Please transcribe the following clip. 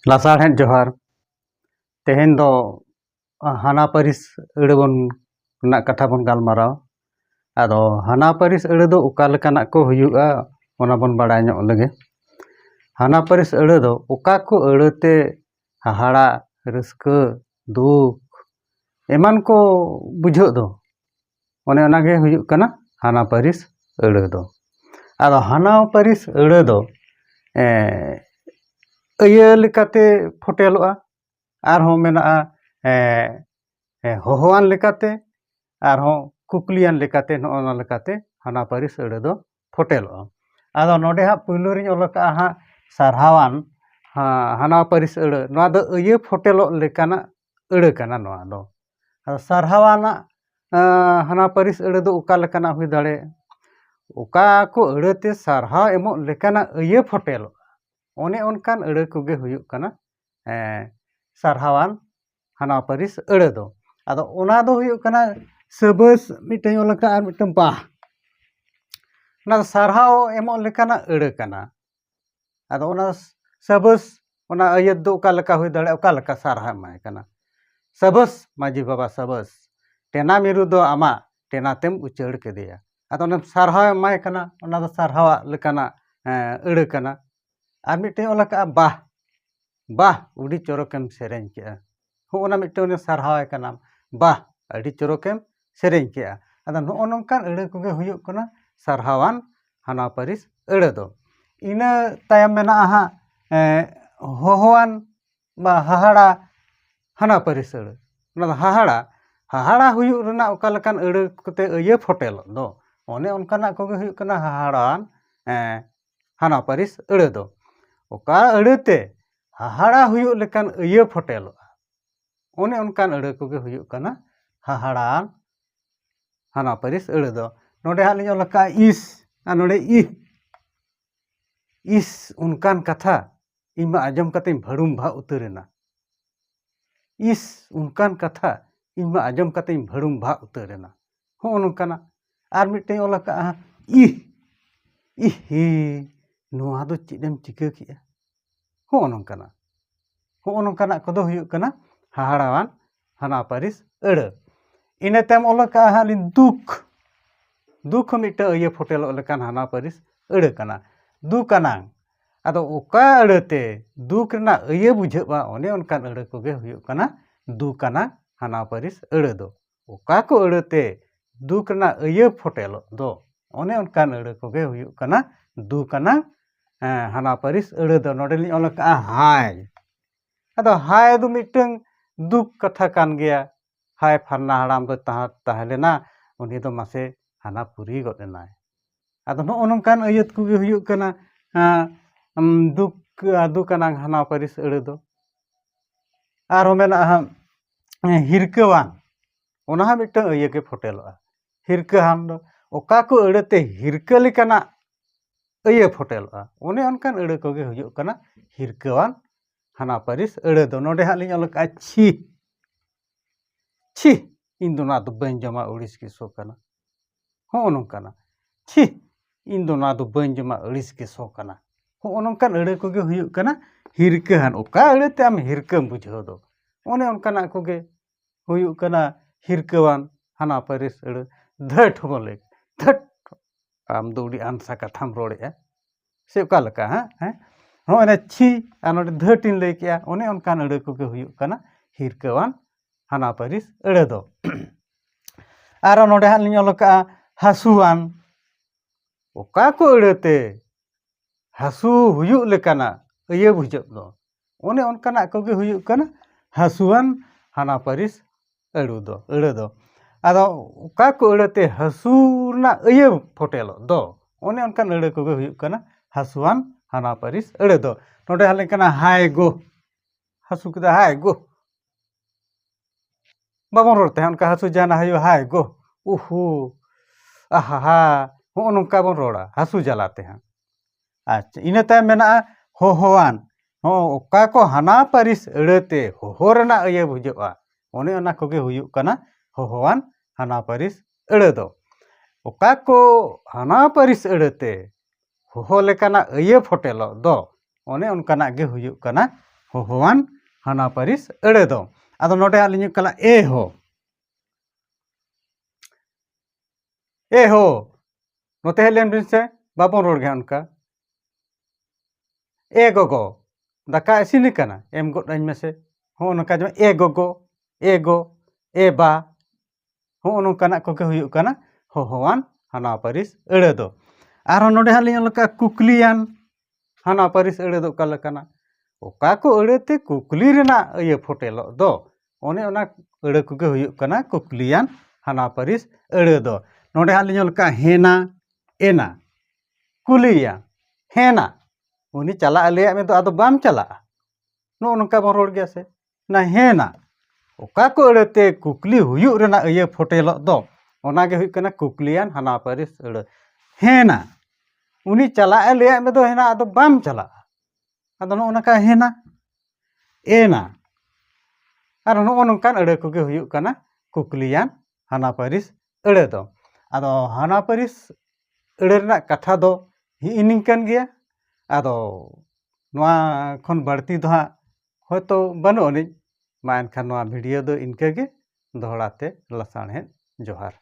ᱞᱟᱥᱟᱲᱦᱮᱫ ᱡᱚᱦᱟᱨ ᱛᱮᱦᱮᱧ ᱫᱚ ᱦᱟᱱᱟ ᱯᱟᱹᱨᱤᱥ ᱟᱹᱲᱟᱹ ᱨᱮᱱᱟᱜ ᱠᱟᱛᱷᱟ ᱵᱚᱱ ᱜᱟᱞᱢᱟᱨᱟᱣ ᱟᱫᱚ ᱦᱟᱱᱟ ᱯᱟᱹᱨᱤᱥ ᱟᱹᱲᱟᱹ ᱫᱚ ᱚᱠᱟ ᱞᱮᱠᱟᱱᱟᱜ ᱠᱚ ᱦᱩᱭᱩᱜᱼᱟ ᱚᱱᱟ ᱵᱚᱱ ᱵᱟᱲᱟᱭ ᱧᱚᱜ ᱞᱮᱜᱮ ᱦᱟᱱᱟ ᱯᱟᱹᱨᱤᱥ ᱟᱹᱲᱟᱹ ᱫᱚ ᱚᱠᱟ ᱠᱚ ᱟᱹᱲᱟᱹᱛᱮ ᱦᱟᱦᱟᱲᱟᱜ ᱨᱟᱹᱥᱠᱟᱹ ᱫᱩᱠ ᱮᱢᱟᱱ ᱠᱚ ᱵᱩᱡᱷᱟᱹᱜ ᱫᱚ ᱚᱱᱮ ᱚᱱᱟᱜᱮ ᱦᱩᱭᱩᱜ ᱠᱟᱱᱟ ᱦᱟᱱᱟ ᱯᱟᱹᱨᱤᱥ ᱟᱹᱲᱟᱹ ᱫᱚ ᱟᱫᱚ ᱦᱟᱱᱟ ᱯᱟᱹᱨᱤᱥ ᱟᱹᱲᱟᱹ ᱫᱚ ᱤᱭᱟᱹ ᱞᱮᱠᱟᱛᱮ ᱯᱷᱚᱴᱮᱞᱚᱜᱼᱟ ᱟᱨᱦᱚᱸ ᱢᱮᱱᱟᱜᱼᱟ ᱦᱚᱦᱚᱣᱟᱱ ᱞᱮᱠᱟᱛᱮ ᱟᱨᱦᱚᱸ ᱠᱩᱠᱞᱤᱭᱟᱱ ᱞᱮᱠᱟᱛᱮ ᱱᱚᱜᱼᱚ ᱱᱚᱣᱟ ᱞᱮᱠᱟᱛᱮ ᱦᱟᱱᱟ ᱯᱟᱹᱨᱤᱥ ᱟᱹᱲᱟᱹ ᱫᱚ ᱯᱷᱚᱴᱮᱞᱚᱜᱼᱟ ᱟᱫᱚ ᱱᱚᱰᱮ ᱦᱟᱸᱜ ᱯᱳᱭᱞᱳ ᱨᱤᱧ ᱚᱞ ᱠᱟᱜᱼᱟ ᱦᱟᱸᱜ ᱥᱟᱨᱦᱟᱣᱟᱱ ᱦᱟᱱᱟ ᱯᱟᱹᱨᱤᱥ ᱟᱹᱲᱟᱹ ᱱᱚᱣᱟ ᱫᱚ ᱤᱭᱟᱹ ᱯᱷᱚᱴᱮᱞᱚᱜ ᱞᱮᱠᱟᱱᱟᱜ ᱟᱹᱲᱟᱹ ᱠᱟᱱᱟ ᱱᱚᱣᱟ ᱫᱚ ᱟᱫᱚ ᱥᱟᱨᱦᱟᱣᱟᱱᱟᱜ ᱦᱟᱱᱟ ᱯᱟᱹᱨᱤᱥ ᱟᱹᱲᱟᱹ ᱫᱚ ᱚᱠᱟ ᱞᱮᱠᱟᱱᱟᱜ ᱦᱩᱭ ᱫᱟᱲᱮᱭᱟᱜᱼᱟ ᱚᱠᱟ ᱠᱚ ᱟᱹᱲᱟᱹᱛᱮ ᱥᱟᱨᱦᱟᱣ ᱮᱢᱚᱜ ᱞᱮᱠᱟᱱᱟᱜ ᱤᱭᱟᱹ ᱯᱷᱚᱴᱮᱞᱚᱜᱼᱟ ᱚᱱᱮ ᱚᱱᱠᱟᱱ ᱟᱹᱲᱟᱹ ᱠᱚᱜᱮ ᱦᱩᱭᱩᱜ ᱠᱟᱱᱟ ᱥᱟᱨᱦᱟᱣᱟᱱ ᱦᱟᱱᱟ ᱯᱟᱹᱨᱤᱥ ᱟᱹᱲᱟᱹ ᱫᱚ ᱟᱫᱚ ᱚᱱᱟ ᱫᱚ ᱦᱩᱭᱩᱜ ᱠᱟᱱᱟ ᱥᱟᱵᱟᱹᱥ ᱢᱤᱫᱴᱮᱱ ᱚᱞ ᱠᱟᱜᱼᱟ ᱟᱨ ᱢᱤᱫᱴᱮᱱ ᱵᱟᱦ ᱚᱱᱟ ᱫᱚ ᱥᱟᱨᱦᱟᱣ ᱮᱢᱚᱜ ᱞᱮᱠᱟᱱᱟᱜ ᱟᱹᱲᱟᱹ ᱠᱟᱱᱟ ᱟᱫᱚ ᱚᱱᱟ ᱥᱟᱵᱟᱹᱥ ᱚᱱᱟ ᱟᱹᱭᱟᱹᱛ ᱫᱚ ᱚᱠᱟ ᱞᱮᱠᱟ ᱦᱩᱭ ᱫᱟᱲᱮᱭᱟᱜᱼᱟ ᱚᱠᱟ ᱞᱮᱠᱟ ᱥᱟᱨᱦᱟᱣ ᱮᱢᱟᱭ ᱠᱟᱱᱟ ᱥᱟᱵᱟᱹᱥ ᱢᱟᱹᱡᱷᱤ ᱵᱟᱵᱟ ᱥᱟᱵᱟᱹᱥ ᱴᱮᱱᱟ ᱢᱤᱨᱩ ᱫᱚ ᱟᱢᱟᱜ ᱴᱮᱱᱟᱛᱮᱢ ᱩᱪᱟᱹᱲ ᱠᱮᱫᱮᱭᱟ ᱟᱫᱚ ᱚᱱᱟ ᱥᱟᱨᱦᱟᱣ ᱮᱢᱟᱭ ᱠᱟᱱᱟ ᱚᱱᱟ ᱫᱚ ᱥᱟᱨᱦᱟᱣᱟᱜ ᱞᱮᱠᱟᱱᱟᱜ ᱟᱹᱲᱟᱹ ᱠᱟᱱᱟ ᱟᱨ ᱢᱤᱫᱴᱮᱱ ᱚᱞ ᱠᱟᱜᱼᱟ ᱵᱟᱦ ᱵᱟᱦ ᱟᱹᱰᱤ ᱪᱚᱨᱚᱠᱮᱢ ᱥᱮᱨᱮᱧ ᱠᱮᱜᱼᱟ ᱚᱱᱟ ᱢᱤᱫᱴᱮᱱ ᱥᱟᱨᱦᱟᱣᱟᱭ ᱠᱟᱱᱟ ᱵᱟᱦ ᱟᱹᱰි ᱪᱚᱨᱚᱠᱮᱢ ᱥᱮᱨᱮᱧ ᱠᱮᱜᱼᱟ ᱟᱫᱚ ᱱᱚᱜᱼᱚ ᱱᱚᱝᱠᱟᱱ ᱟᱹᱲᱟᱹ ᱠᱚᱜᱮ ᱦᱩᱭᱩᱜ ᱠᱟᱱᱟ ᱥᱟᱨᱦᱟᱣᱟᱱ ᱦᱟᱱᱟ ᱯᱟᱹᱨᱤᱥ ᱟᱹᱲᱟᱹ ᱫᱚ ᱤᱱᱟᱹ ᱛᱟᱭᱚᱢ ᱢᱮᱱᱟᱜᱼᱟ ᱦᱟᱸᱜ ᱦᱚᱦᱚᱣᱟᱱ ᱵᱟ ᱦᱟᱦᱟᱲᱟ ᱦᱟᱱᱟ ᱯᱟᱹᱨᱤᱥ ᱟᱹᱲᱟᱹ ᱚᱱᱟ ᱫᱚ ᱦᱟᱦᱟᱲᱟ ᱦᱩᱭᱩᱜ ᱨᱮᱱᱟᱜ ᱚᱠᱟ ᱞᱮᱠᱟᱱ ᱟᱹᱲᱟᱹ ᱠᱚᱛᱮ ᱤᱭᱟᱹ ᱯᱷᱚᱴᱮᱞᱚᱜ ᱫᱚ ᱚᱱᱮ ᱚᱱᱠᱟᱱᱟᱜ ᱠᱚᱜᱮ ᱦᱩᱭᱩᱜ ᱠᱟᱱᱟ ᱦᱟᱦᱟᱲᱟᱣᱟᱱ ᱦᱟᱱᱟ ᱯᱟᱹᱨᱤᱥ ᱟᱹᱲᱟᱹ ᱫᱚ ᱚᱠᱟ ᱟᱹᱲᱟᱹᱛᱮ ᱦᱟᱦᱟᱲᱟ ᱦᱩᱭᱩᱜ ᱞᱮᱠᱟᱱ ᱤᱭᱟᱹ ᱯᱷᱚᱴᱮᱞᱚᱜᱼᱟ ᱚᱱᱮ ᱚᱱᱠᱟᱱ ᱟᱹᱲᱟᱹ ᱠᱚᱜᱮ ᱦᱩᱭᱩᱜ ᱠᱟᱱᱟ ᱦᱟᱦᱟᱲᱟᱣᱟᱱ ᱦᱟᱱᱟ ᱯᱟᱹᱨᱤᱥ ᱟᱹᱲᱟᱹ ᱫᱚ ᱱᱚᱰᱮ ᱦᱟᱸᱜ ᱞᱤᱧ ᱚᱞ ᱠᱟᱜᱼᱟ ᱤᱥ ᱟᱨ ᱱᱚᱰᱮ ᱤᱥ ᱚᱱᱠᱟᱱ ᱠᱟᱛᱷᱟ ᱤᱧ ᱢᱟ ᱟᱸᱡᱚᱢ ᱠᱟᱛᱮᱧ ᱵᱷᱟᱹᱲᱩᱢ ᱵᱷᱟᱜ ᱩᱛᱟᱹᱨᱮᱱᱟ ᱤᱥ ᱚᱱᱠᱟन ᱠᱟᱛᱷᱟ ᱤᱧ ᱢᱟ ᱟᱸᱡᱚᱢ ᱠᱟᱛᱮᱧ ᱵᱷᱟᱹᱲᱩᱢ ᱵᱷᱟᱜ ᱩᱛᱟᱹᱨᱮᱱᱟ ᱦᱚᱸᱜᱼᱚ ᱱᱚᱝᱠᱟᱱᱟᱜ ᱟᱨ ᱢᱤᱫᱴᱮᱱ ᱚᱞ ᱠᱟᱜᱼᱟ ᱤᱦᱤ ᱱᱚᱣᱟ ᱫᱚ ᱪᱮᱫ ᱮᱢ ᱪᱤᱠᱟᱹ ᱠᱮᱜᱼᱟ ᱦᱚᱸᱜᱼᱚ ᱱᱚᱝᱠᱟᱱᱟᱜ ᱠᱚᱫᱚ ᱦᱩᱭᱩᱜ ᱠᱟᱱᱟ ᱦᱟᱦᱟᱲᱟᱣᱟᱱ ᱦᱟᱱᱟ ᱯᱟᱹᱨᱤᱥ ᱟᱹᱲᱟᱹ ᱤᱱᱟᱹ ᱛᱟᱭᱚᱢ ᱚᱞ ᱠᱟᱜᱼᱟ ᱦᱟᱸᱜ ᱞᱤᱧ ᱫᱩᱠ ᱦᱚᱸ ᱢᱤᱫᱴᱟᱝ ᱤᱭᱟᱹ ᱯᱷᱚᱴᱮᱞᱚᱜ ᱞᱮᱠᱟᱱ ᱦᱟᱱᱟ ᱯᱟᱹᱨᱤᱥ ᱟᱹᱲᱟᱹ ᱠᱟᱱᱟ ᱫᱩᱠ ᱟᱱᱟᱝ ᱟᱫᱚ ᱚᱠᱟ ᱟᱹᱲᱟᱹᱛᱮ ᱫᱩᱠ ᱨᱮᱱᱟᱜ ᱤᱭᱟᱹ ᱵᱩᱡᱷᱟᱹᱜᱼᱟ ᱚᱱᱮ ᱚᱱᱠᱟᱱ ᱟᱹᱲᱟᱹ ᱠᱚᱜᱮ ᱦᱩᱭᱩᱜ ᱠᱟᱱᱟ ᱫᱩᱠ ᱟᱱᱟᱝ ᱦᱟᱱᱟ ᱯᱟᱹᱨᱤᱥ ᱟᱹᱲᱟᱹ ᱫᱚ ᱚᱠᱟ ᱠᱚ ᱟᱹᱲᱟᱹᱛᱮ ᱫᱩᱠ ᱨᱮᱱᱟᱜ ᱤᱭᱟᱹ ᱯᱷᱚᱴᱮᱞᱚᱜ ᱫᱚ ᱚᱱᱮ ᱚᱱᱠᱟᱱ ᱟᱹᱲᱟᱹ ᱠᱚᱜᱮ ᱦᱩᱭᱩᱜ ᱠᱟᱱᱟ ᱫᱩᱠ ᱟᱱᱟᱝ ᱦᱟᱱᱟ ᱯᱟᱹᱨᱤᱥ ᱟᱹᱲᱟᱹ ᱫᱚ ᱱᱚᱰᱮ ᱞᱤᱧ ᱚᱞ ᱠᱟᱜᱼᱟ ᱦᱟᱭ ᱟᱫᱚ ᱦᱟᱭ ᱫᱚ ᱢᱤᱫᱴᱟᱝ ᱫᱩᱠ ᱠᱟᱛᱷᱟ ᱠᱟᱱ ᱜᱮᱭᱟ ᱦᱟᱭ ᱯᱷᱟᱨᱱᱟ ᱦᱟᱲᱟᱢ ᱫᱚ ᱛᱟᱦᱮᱸ ᱞᱮᱱᱟ ᱩᱱᱤ ᱫᱚ ᱢᱟᱥᱮ ᱦᱟᱱᱟ ᱯᱩᱨᱤ ᱜᱚᱫ ᱮᱱᱟᱭ ᱟᱫᱚ ᱱᱚᱜᱼᱚ ᱱᱚᱝᱠᱟᱱ ᱟᱹᱭᱟᱹᱛ ᱠᱚᱜᱮ ᱦᱩᱭᱩᱜ ᱠᱟᱱᱟ ᱫᱩᱠ ᱟᱱᱟᱝ ᱦᱟᱱᱟ ᱯᱟᱹᱨᱤᱥ ᱟᱹᱲᱟᱹ ᱫᱚ ᱟᱨᱦᱚᱸ ᱢᱮᱱᱟᱜᱼᱟ ᱦᱤᱨᱠᱟᱹᱣᱟᱱ ᱚᱱᱟ ᱦᱚᱸ ᱢᱤᱫᱴᱟᱝ ᱤᱭᱟᱹ ᱜᱮ ᱯᱷᱚᱴᱮᱞᱚᱜᱼᱟ ᱦᱤᱨᱠᱟᱹᱣᱟᱱ ᱫᱚ ᱚᱠᱟ ᱠᱚ ᱟᱹᱲᱟᱹᱛᱮ ᱦᱤᱨᱠᱟᱹ ᱞᱮᱠᱟᱱᱟᱜ ᱤᱭᱟᱹ ᱯᱷᱚᱴᱮᱞᱚᱜᱼᱟ ᱚᱱᱮ ᱚᱱᱠᱟᱱ ᱟᱹᱲᱟᱹ ᱠᱚᱜᱮ ᱦᱩᱭᱩᱜ ᱠᱟᱱᱟ ᱦᱤᱨᱠᱟᱹᱣᱟᱱ ᱦᱟᱱᱟ ᱯᱟᱹᱨᱤᱥ ᱟᱹᱲᱟᱹ ᱫᱚ ᱱᱚᱰᱮ ᱦᱟᱸᱜ ᱞᱤᱧ ᱚᱞ ᱠᱟᱜᱼᱟ ᱪᱷᱤ ᱤᱧ ᱫᱚ ᱱᱚᱣᱟ ᱫᱚ ᱵᱟᱹᱧ ᱡᱚᱢᱟ ᱟᱹᱲᱤᱥ ᱜᱮ ᱥᱚ ᱠᱟᱱᱟ ᱦᱚᱸᱜᱼᱚ ᱱᱚᱝᱠᱟᱱᱟᱜ ᱤᱧ ᱫᱚ ᱱᱚᱣᱟ ᱫᱚ ᱵᱟᱹᱧ ᱡᱚᱢᱟ ᱟᱹᱲᱤᱥ ᱜᱮ ᱥᱚ ᱠᱟᱱᱟ ᱦᱚᱸᱜᱼᱚ ᱱᱚᱝᱠᱟᱱ ᱟᱹᱲᱟᱹ ᱠᱚᱜᱮ ᱦᱩᱭᱩᱜ ᱠᱟᱱᱟ ᱦᱤᱨᱠᱟᱹᱣᱟᱱ ᱚᱠᱟ ᱟᱹᱲᱟᱹᱛᱮ ᱟᱢ ᱦᱤᱨᱠᱟᱹᱢ ᱵᱩᱡᱷᱟᱹᱣ ᱫᱚ ᱚᱱᱮ ᱚᱱᱠᱟᱱᱟᱜ ᱠᱚᱜᱮ ᱦᱩᱭᱩᱜ ᱠᱟᱱᱟ ᱦᱤᱨᱠᱟᱹᱣᱟᱱ ᱦᱟᱱᱟ ᱯᱟᱹᱨᱤᱥ ᱟᱹᱲᱟᱹ ᱫᱷᱟᱹᱴ ᱦᱚᱸ ᱞᱟᱹᱭ ᱫᱷᱟᱹᱴ ᱟᱢ ᱫᱚ ᱟᱹᱰᱤ ᱟᱱᱥᱟ ᱠᱟᱛᱷᱟᱢ ᱨᱚᱲᱮᱜᱼᱟ ᱥᱮ ᱚᱠᱟ ᱞᱮᱠᱟ ᱱᱚᱜᱼᱚᱭ ᱱᱟ ᱪᱷᱤ ᱟᱨ ᱱᱚᱰᱮ ᱫᱷᱟᱹᱴᱤᱧ ᱞᱟᱹᱭ ᱠᱮᱜᱼᱟ ᱚᱱᱮ ᱚᱱᱠᱟᱱ ᱟᱹᱲᱟᱹ ᱠᱚᱜᱮ ᱦᱩᱭᱩᱜ ᱠᱟᱱᱟ ᱦᱤᱨᱠᱟᱹᱣᱟᱱ ᱦᱟᱱᱟ ᱯᱟᱹᱨᱤᱥ ᱟᱹᱲᱟᱹ ᱫᱚ ᱟᱨᱚ ᱱᱚᱰᱮ ᱦᱟᱸᱜ ᱞᱤᱧ ᱚᱞ ᱠᱟᱜᱼᱟ ᱦᱟᱹᱥᱩᱣᱟᱱ ᱚᱠᱟ ᱠᱚ ᱟᱹᱲᱟᱹᱛᱮ ᱦᱟᱹᱥᱩ ᱦᱩᱭᱩᱜ ᱞᱮᱠᱟᱱᱟᱜ ᱤᱭᱟᱹ ᱵᱩᱡᱷᱟᱹᱜ ᱫᱚ ᱚᱱᱮ ᱚᱱᱠᱟᱱᱟᱜ ᱠᱚᱜᱮ ᱦᱩᱭᱩᱜ ᱠᱟᱱᱟ ᱦᱟᱹᱥᱩᱣᱟᱱ ᱦᱟᱱᱟ ᱯᱟᱹᱨᱤᱥ ᱟᱹᱲᱟᱹ ᱫᱚ ᱟᱫᱚ ᱚᱠᱟ ᱠᱚ ᱟᱹᱲᱟᱹᱛᱮ ᱦᱟᱹᱥᱩ ᱨᱮᱱᱟᱜ ᱤᱭᱟᱹ ᱯᱷᱚᱴᱮᱞᱚᱜ ᱫᱚ ᱚᱱᱮ ᱚᱱᱠᱟᱱ ᱟᱹᱲᱟᱹ ᱠᱚᱜᱮ ᱦᱩᱭᱩᱜ ᱠᱟ나 ᱦᱟᱹᱥᱩᱣᱟᱱ ᱦᱟᱱᱟ ᱯᱟᱹᱨᱤᱥ ᱟᱹᱲᱟᱹ ᱫᱚ ᱱᱚᱰᱮ ᱦᱟᱞᱮ ᱠᱟᱱᱟ ᱦᱟᱭ ᱜᱳ ᱦᱟᱹᱥᱩ ᱠᱮᱫᱟ ᱦᱟᱭ ᱜᱳ ᱵᱟᱵᱚᱱ ᱨᱚᱲ ᱛᱟᱦᱮᱸ ᱚᱱᱠᱟ ᱦᱟᱹᱥᱩ ᱡᱟᱦᱟᱱᱟᱜ ᱦᱩᱭᱩᱜᱼᱟ ᱦᱟᱭ ᱜᱳ ᱩᱦᱩ ᱟᱦᱟ ᱦᱚᱸᱜᱼᱚ ᱱᱚᱝᱠᱟ ᱵᱚᱱ ᱨᱚᱲᱟ ᱦᱟᱹᱥᱩ ᱡᱟᱞᱟᱛᱮ ᱟᱪᱪᱷᱟ ᱤᱱᱟᱹ ᱛᱟᱭᱚᱢ ᱢᱮᱱᱟᱜᱼᱟ ᱦᱚᱦᱚᱣᱟᱱ ᱚᱠᱟ ᱠᱚ ᱦᱟᱱᱟ ᱯᱟᱹᱨᱤᱥ ᱟᱹᱲᱟᱹᱛᱮ ᱦᱚᱦᱚ ᱨᱮᱱᱟᱜ ᱤᱭᱟᱹ ᱵᱩᱡᱷᱟᱹᱜᱼᱟ ᱚᱱᱮ ᱚᱱᱟ ᱠᱚᱜᱮ ᱦᱩᱭᱩᱜ ᱠᱟᱱᱟ ᱦᱚᱦᱚᱣᱟᱱ ᱦᱟᱱᱟ ᱯᱟᱹᱨᱤᱥ ᱟᱹᱲᱟᱹ ᱫᱚ ᱚᱠᱟ ᱠᱚ ᱦᱟᱱᱟ ᱯᱟᱹᱨᱤᱥ ᱟᱹᱲᱟᱹᱛᱮ ᱦᱚᱦᱚ ᱞᱮᱠᱟᱱᱟᱜ ᱤᱭᱟᱹ ᱯᱷᱚᱴᱮᱞᱚᱜ ᱫᱚ ᱚᱱᱮ ᱚᱱᱠᱟᱱᱟᱜ ᱜᱮ ᱦᱩᱭᱩᱜ ᱠᱟᱱᱟ होहोवान हाना पारिस अड़े दो आदो नोडे आलिᱧ कला ए हो नोते हेलेन बिन से बाबों रोड गया उनका ए गोगो दाका इसिन कना एम गोद अñ में से हो नका जो ए गोगो ए गो ए बा हो नोकाना को के हुयु कना होहोवान हाना पारिस अड़े दो आरो नोडे हालिñ लका कुकलियान हाना पारिस अड़े दो कल कना ओका को अड़ेते कुकली रेना ये फोटेलो दो ओने ओना अड़े को के हुयु कना कुकलियान हाना पारिस अड़े दो नोडे हालिñ लका हेना एना कुलिया हेना उनी चला अलिया में तो आदो बाम चला नो नका बन रोड गया से ना हेना ओका को अड़ेते कुकली हुयु रेना ये फोटेलो दो ओना गे हुयु कना कुकलियान हाना पारिस अड़े हेना उनी चला अलिया में तो हेना आदो बाम चला आदो नो नका हेना एना आरो नो नोंकान अड़े को गे हुयु कना कुकलियान हाना पारिस अड़े दो आदो हाना पारिस अड़े रेना कथा दो हिनिंकन गया आदो नोआ खन बाड़ती दो हाँ होयतो बनो अनिज मा एनखान नोआ भिडियो दो इनके गे दोहड़ाते लसाणहेद जोहार।